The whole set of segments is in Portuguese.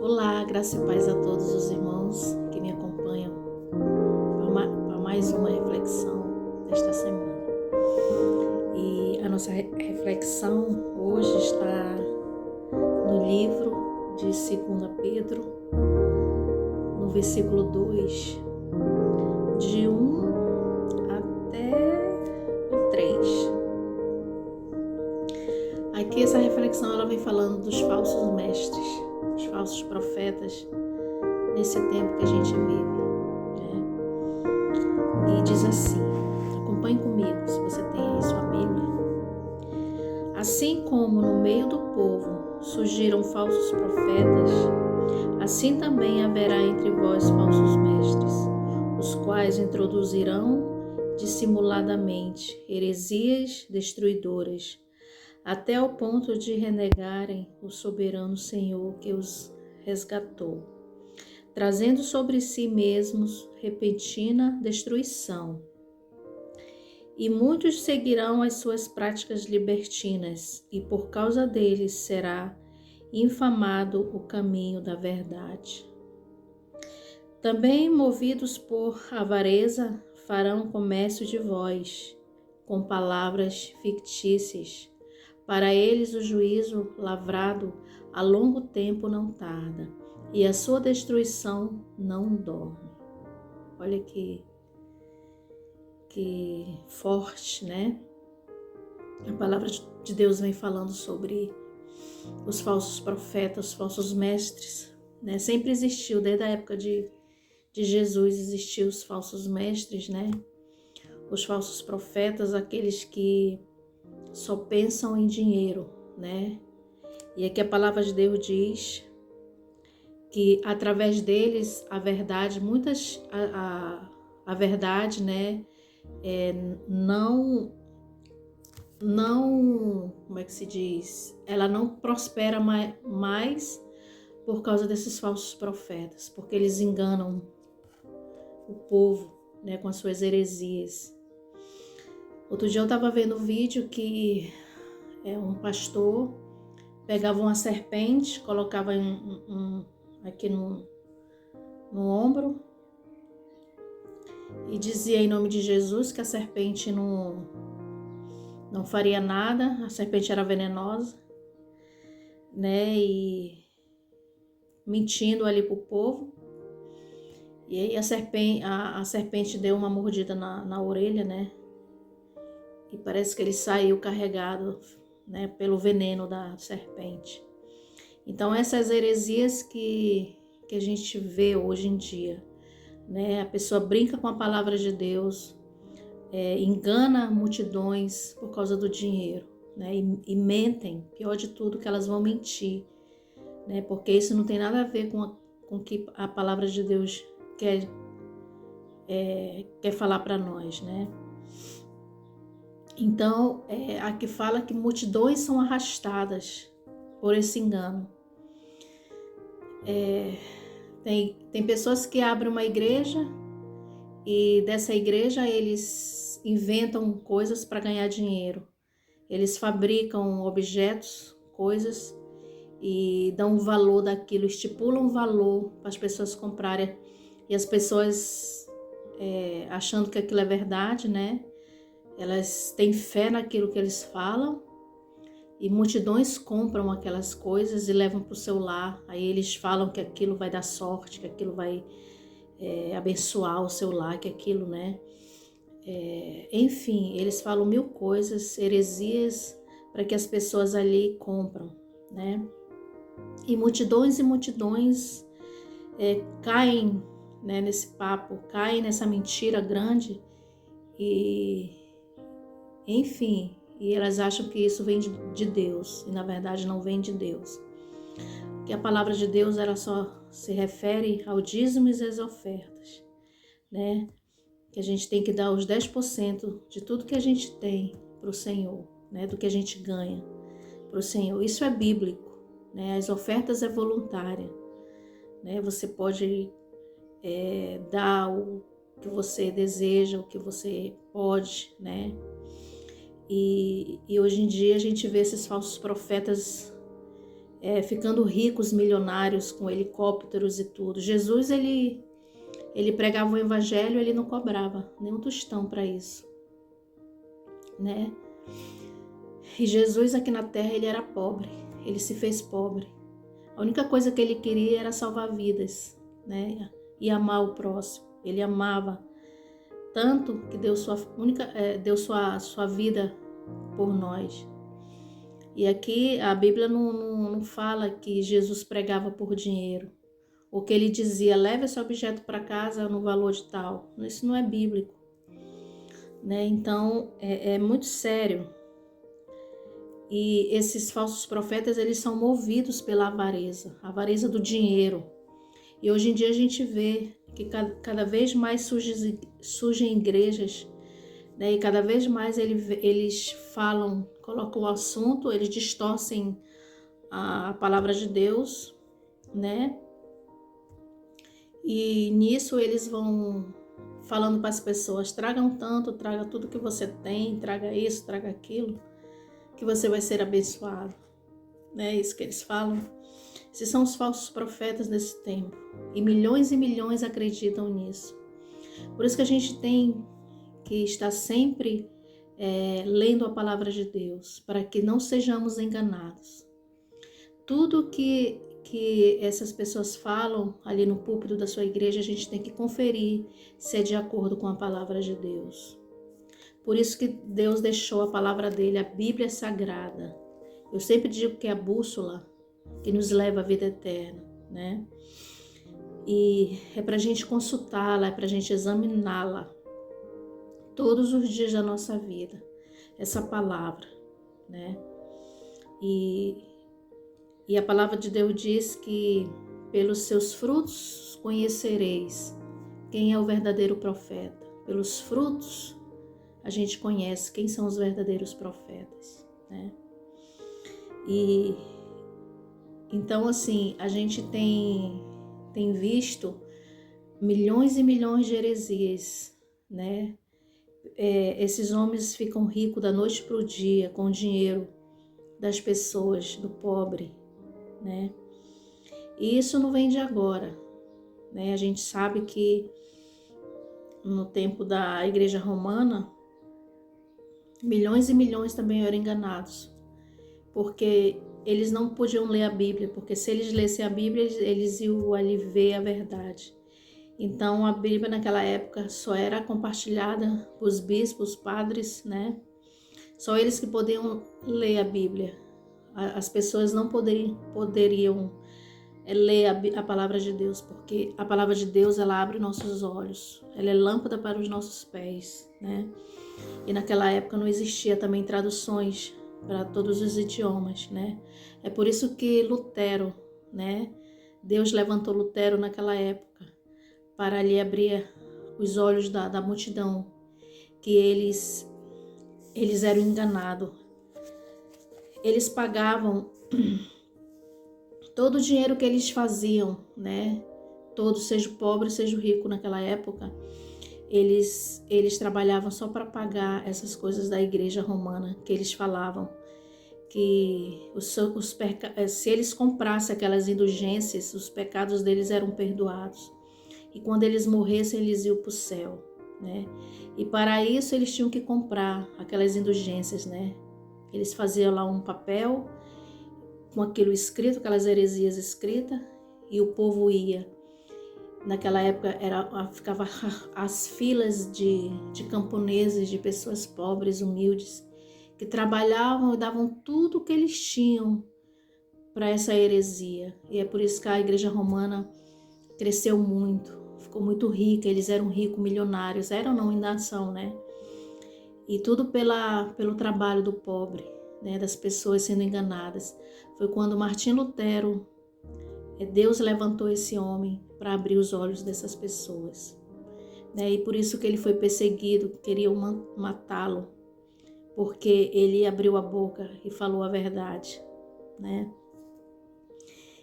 Olá, graça e paz a todos os irmãos que me acompanham para mais uma reflexão desta semana. E a nossa reflexão hoje está no livro de 2 Pedro, no versículo 2, de 1 até o 3. Aqui essa reflexão ela vem falando dos falsos mestres, os falsos profetas, nesse tempo que a gente vive, né? E diz assim, acompanhe comigo, se você tem aí sua Bíblia. Assim como no meio do povo surgiram falsos profetas, assim também haverá entre vós falsos mestres, os quais introduzirão dissimuladamente heresias destruidoras, até o ponto de renegarem o soberano Senhor que os resgatou, trazendo sobre si mesmos repentina destruição. E muitos seguirão as suas práticas libertinas, e por causa deles será infamado o caminho da verdade. Também, movidos por avareza, farão comércio de vós, com palavras fictícias. Para eles o juízo lavrado a longo tempo não tarda, e a sua destruição não dorme. Olha que forte, né? A palavra de Deus vem falando sobre os falsos profetas, os falsos mestres, né? Sempre existiu, desde a época de Jesus existiam os falsos mestres, né? Os falsos profetas, aqueles que só pensam em dinheiro, né? E aqui a palavra de Deus diz que através deles a verdade, a verdade, né? Não, como é que se diz? Ela não prospera mais por causa desses falsos profetas, porque eles enganam o povo, né, com as suas heresias. Outro dia eu estava vendo um vídeo que um pastor pegava uma serpente, colocava aqui no ombro e dizia em nome de Jesus que a serpente não faria nada, a serpente era venenosa, né? E mentindo ali pro povo. E aí a serpente deu uma mordida na orelha, né? E parece que ele saiu carregado, né, pelo veneno da serpente. Então essas heresias que a gente vê hoje em dia, né? A pessoa brinca com a palavra de Deus, engana multidões por causa do dinheiro, né? E mentem, pior de tudo que elas vão mentir, né? Porque isso não tem nada a ver com o que a palavra de Deus quer falar para nós, né? Então, aqui fala que multidões são arrastadas por esse engano. Tem pessoas que abrem uma igreja e dessa igreja eles inventam coisas para ganhar dinheiro. Eles fabricam objetos, coisas e dão um valor daquilo, estipulam um valor para as pessoas comprarem. E as pessoas, achando que aquilo é verdade, né? Elas têm fé naquilo que eles falam e multidões compram aquelas coisas e levam para o seu lar. Aí eles falam que aquilo vai dar sorte, que aquilo vai abençoar o seu lar, que aquilo, né? Enfim, eles falam mil coisas, heresias, para que as pessoas ali compram, né? E multidões caem, né, nesse papo, caem nessa mentira grande e enfim, e elas acham que isso vem de Deus, e na verdade não vem de Deus. Que a palavra de Deus ela só se refere ao dízimo e às ofertas, né? Que a gente tem que dar os 10% de tudo que a gente tem para o Senhor, né? Do que a gente ganha para o Senhor. Isso é bíblico, né? As ofertas é voluntária, né? Você pode dar o que você deseja, o que você pode, né? E hoje em dia a gente vê esses falsos profetas ficando ricos, milionários, com helicópteros e tudo. Jesus, ele pregava o evangelho, ele não cobrava nem um tostão para isso, né? E Jesus aqui na terra, ele era pobre, ele se fez pobre. A única coisa que ele queria era salvar vidas, né? E amar o próximo. Ele amava tanto que deu sua vida por nós. E aqui a Bíblia não fala que Jesus pregava por dinheiro, ou que ele dizia, leve esse objeto para casa no valor de tal. Isso não é bíblico, né? Então é muito sério. E esses falsos profetas, eles são movidos pela avareza, a avareza do dinheiro. E hoje em dia a gente vê que cada vez mais surgem igrejas, né? E cada vez mais eles falam, colocam o assunto, eles distorcem a palavra de Deus, né? E nisso eles vão falando para as pessoas, tragam tanto, traga tudo que você tem, traga isso, traga aquilo, que você vai ser abençoado, né? Isso que eles falam. Esses são os falsos profetas desse tempo, e milhões acreditam nisso. Por isso que a gente tem que estar sempre lendo a palavra de Deus, para que não sejamos enganados. Tudo que essas pessoas falam ali no púlpito da sua igreja, a gente tem que conferir se é de acordo com a palavra de Deus. Por isso que Deus deixou a palavra dele, a Bíblia Sagrada. Eu sempre digo que é a bússola que nos leva à vida eterna, né? E é para a gente consultá-la, é para a gente examiná-la todos os dias da nossa vida, essa palavra, né? E a palavra de Deus diz que pelos seus frutos conhecereis quem é o verdadeiro profeta. Pelos frutos a gente conhece quem são os verdadeiros profetas, né? E então, assim, a gente tem visto milhões e milhões de heresias, né? Esses homens ficam ricos da noite para o dia com o dinheiro das pessoas, do pobre, né? E isso não vem de agora, né? A gente sabe que no tempo da Igreja Romana, milhões e milhões também eram enganados, porque eles não podiam ler a Bíblia, porque se eles lessem a Bíblia, eles iam ali ver a verdade. Então a Bíblia naquela época só era compartilhada por os bispos, padres, né? Só eles que podiam ler a Bíblia. As pessoas não poderiam ler a palavra de Deus, porque a palavra de Deus, ela abre nossos olhos, ela é lâmpada para os nossos pés, né? E naquela época não existia também traduções para todos os idiomas, né? É por isso que Lutero, né? Deus levantou Lutero naquela época para lhe abrir os olhos da multidão, que eles eram enganados. Eles pagavam todo o dinheiro que eles faziam, né? Todo, seja pobre, seja rico naquela época, eles trabalhavam só para pagar essas coisas da igreja romana, que eles falavam que se eles comprassem aquelas indulgências, os pecados deles eram perdoados. E quando eles morressem, eles iam para o céu, né? E para isso eles tinham que comprar aquelas indulgências, né? Eles faziam lá um papel com aquilo escrito, aquelas heresias escritas, e o povo ia. Naquela época ficava as filas de camponeses, de pessoas pobres, humildes, que trabalhavam e davam tudo o que eles tinham para essa heresia. E é por isso que a igreja romana cresceu muito, ficou muito rica, eles eram ricos, milionários, eram não, ainda são, né? E tudo pelo trabalho do pobre, né? Das pessoas sendo enganadas. Foi quando Martim Lutero, Deus levantou esse homem para abrir os olhos dessas pessoas, né? E por isso que ele foi perseguido, queriam matá-lo, porque ele abriu a boca e falou a verdade, né?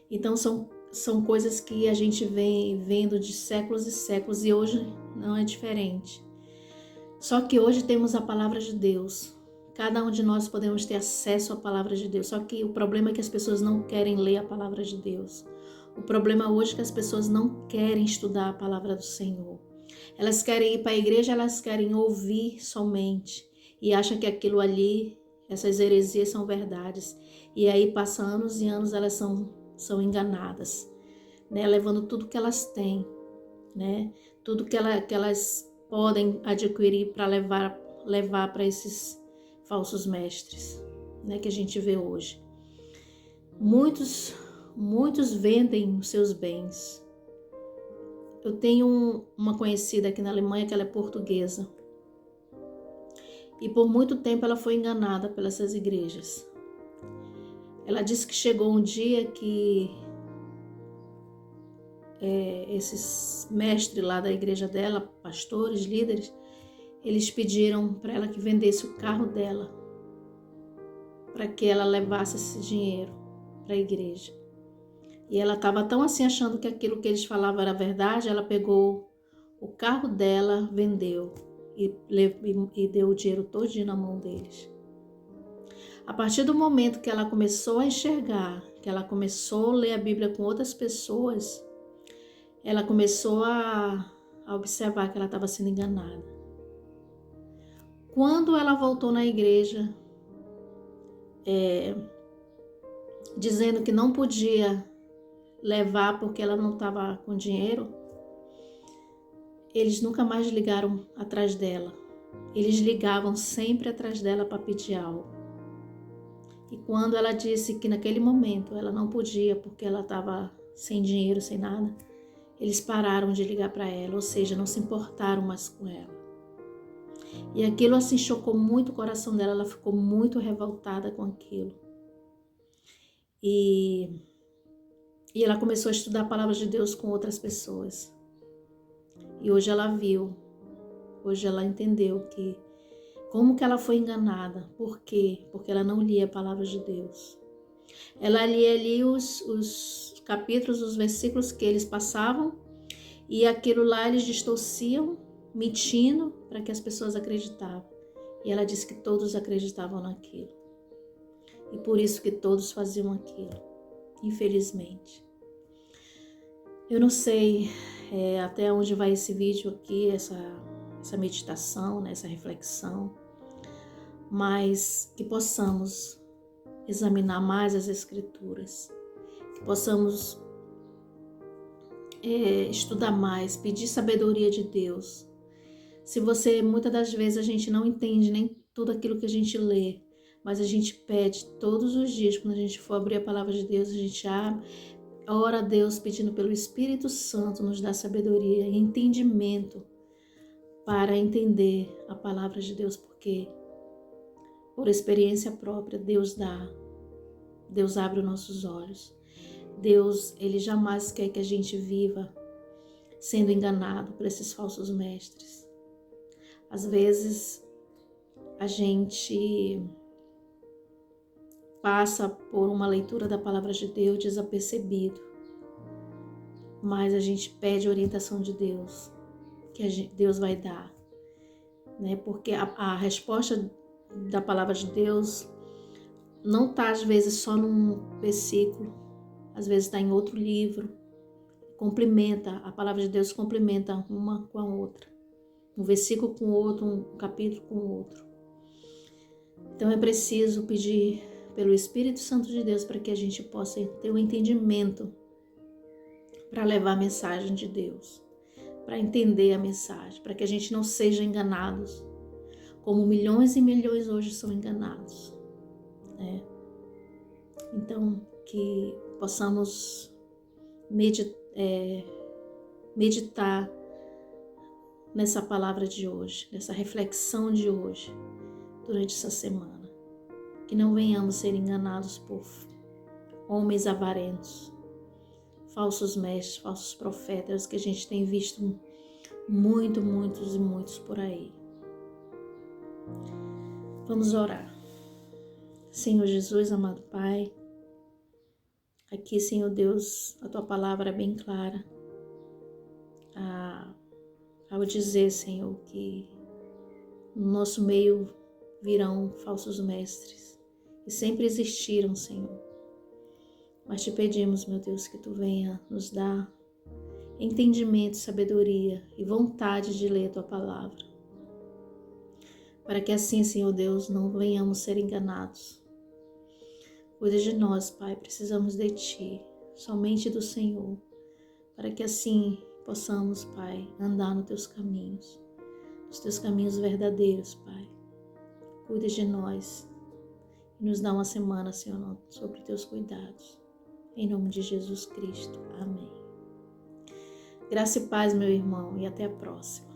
Então são coisas que a gente vem vendo de séculos e séculos, e hoje não é diferente. Só que hoje temos a palavra de Deus. Cada um de nós podemos ter acesso à palavra de Deus. Só que o problema é que as pessoas não querem ler a palavra de Deus. O problema hoje é que as pessoas não querem estudar a palavra do Senhor. Elas querem ir para a igreja, elas querem ouvir somente. E acham que aquilo ali, essas heresias são verdades. E aí passa anos e anos, elas são enganadas, né? Levando tudo que elas têm, né? Tudo que elas podem adquirir para levar para esses falsos mestres, né? Que a gente vê hoje. Muitos vendem os seus bens. Eu tenho uma conhecida aqui na Alemanha que ela é portuguesa. E por muito tempo ela foi enganada pelas igrejas. Ela disse que chegou um dia que esses mestres lá da igreja dela, pastores, líderes, eles pediram para ela que vendesse o carro dela, para que ela levasse esse dinheiro para a igreja. E ela estava tão assim achando que aquilo que eles falavam era verdade, ela pegou o carro dela, vendeu e deu o dinheiro todinho na mão deles. A partir do momento que ela começou a enxergar, que ela começou a ler a Bíblia com outras pessoas, ela começou a observar que ela estava sendo enganada. Quando ela voltou na igreja, dizendo que não podia levar porque ela não estava com dinheiro, eles nunca mais ligaram atrás dela. Eles ligavam sempre atrás dela para pedir algo. E quando ela disse que naquele momento ela não podia porque ela estava sem dinheiro, sem nada, eles pararam de ligar para ela, ou seja, não se importaram mais com ela. E aquilo assim chocou muito o coração dela, ela ficou muito revoltada com aquilo. E ela começou a estudar a palavra de Deus com outras pessoas. E hoje ela viu, hoje ela entendeu que como que ela foi enganada. Por quê? Porque ela não lia a palavra de Deus. Ela lia ali os capítulos, os versículos que eles passavam, e aquilo lá eles distorciam, mentindo para que as pessoas acreditavam. E ela disse que todos acreditavam naquilo. E por isso que todos faziam aquilo, infelizmente. Eu não sei até onde vai esse vídeo aqui, essa meditação, né, essa reflexão, mas que possamos examinar mais as Escrituras, que possamos estudar mais, pedir sabedoria de Deus. Se muitas das vezes a gente não entende nem tudo aquilo que a gente lê, mas a gente pede todos os dias, quando a gente for abrir a palavra de Deus, a gente ora a Deus pedindo pelo Espírito Santo nos dar sabedoria e entendimento para entender a palavra de Deus, porque por experiência própria Deus abre os nossos olhos. Deus, Ele jamais quer que a gente viva sendo enganado por esses falsos mestres. Às vezes a gente passa por uma leitura da palavra de Deus desapercebido, mas a gente pede a orientação de Deus, que Deus vai dar, né? Porque a resposta da palavra de Deus não está às vezes só num versículo, às vezes está em outro livro, a palavra de Deus complementa uma com a outra, um versículo com o outro, um capítulo com o outro. Então é preciso pedir pelo Espírito Santo de Deus para que a gente possa ter um entendimento para levar a mensagem de Deus, para entender a mensagem, para que a gente não seja enganados, como milhões e milhões hoje são enganados, né? Então, que possamos meditar nessa palavra de hoje, nessa reflexão de hoje, durante essa semana. Que não venhamos ser enganados por homens avarentos, falsos mestres, falsos profetas, que a gente tem visto muitos e muitos por aí. Vamos orar. Senhor Jesus, amado Pai, aqui, Senhor Deus, a Tua palavra é bem clara ao dizer, Senhor, que no nosso meio virão falsos mestres, e sempre existiram, Senhor. Mas te pedimos, meu Deus, que Tu venha nos dar entendimento, sabedoria e vontade de ler a Tua palavra. Para que assim, Senhor Deus, não venhamos ser enganados. Cuida de nós, Pai, precisamos de Ti, somente do Senhor, para que assim possamos, Pai, andar nos Teus caminhos verdadeiros, Pai. Cuida de nós e nos dá uma semana, Senhor, sobre Teus cuidados. Em nome de Jesus Cristo. Amém. Graça e paz, meu irmão, e até a próxima.